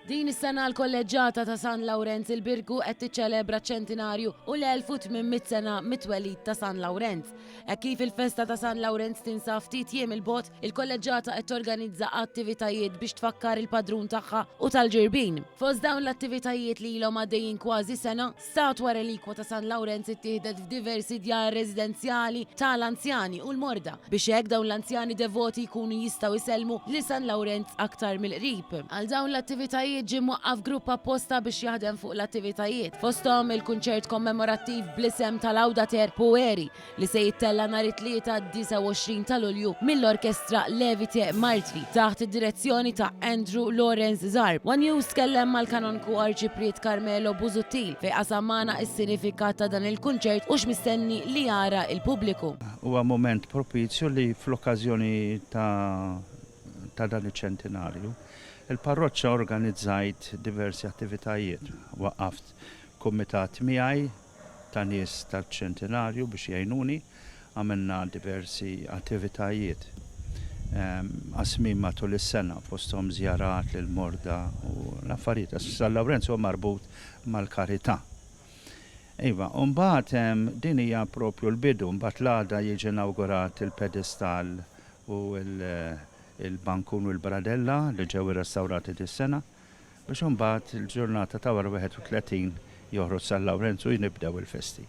Din is-sena l-kolleġġata ta' San Lawrenz il-Birgu qed tiċċelebra ċ-ċentinarju u l-1800 sena mit-twelid ta' San Lawrenz. Hekk kif il-festa ta' San Lawrenz tinsab ftit jiem il-bogħod, il-kolleġġata qed torganizza attivitajiet biex tfakkar il-padrun tagħha u tal-ġirbin. Fost dawn l-attivitajiet li ilhom għaddejjin kważi sena, statwa relikwa ta' San Lawrenz ittieħdet f'diversi djar residenzjali tal-anzjani u l-morda biex hekk dawn l-anzjani devoti jkunu jistgħu jsellmu li San Lawrenz aktar mill-qrib. Għal dawn l-attivitajiet ġie mwaqqaf grupp apposta biex jaħdem fuq l-attivitajiet. Fosthom il-kunċert kommemorattiv bl-isem tal-Awdater Poeri li se jittella nhar it-tlieta 29 ta' Lulju mill-Orkestra Levite Martri taħt id-direzzjoni ta' Andrew Lawrence Zarb. One News tkellem mal-kanonku Arċipriet Carmelo Busuttil fejn qasam magħna s-sinifikat ta' dan il-kunċert u x'mistenni li jara il-pubbliku. Huwa moment propizju li fl-okkażjoni ta' dan iċ-ċentinarju il-parroċċa organizzajt diversi attivitajiet. Waqqaft kumitat miegħi ta' nies tal-ċentinarju biex jgħinuni, għamilna diversi attivitajiet. Qasmin matul is-sena fosthom żjarat lil morda u l-affarijiet. San Lawrenz huwa marbut mal-karità. Iva, mbagħad din hija proprju l-bidu, mbagħad l-għada jiġi inawgurat il-pedestal u il-bankun u l-bradella li ġew irrestawrati dis-sena biex imbagħad il-ġurnata ta' wara 31 joħroġ San Lawrenz u jinibdew il-festi.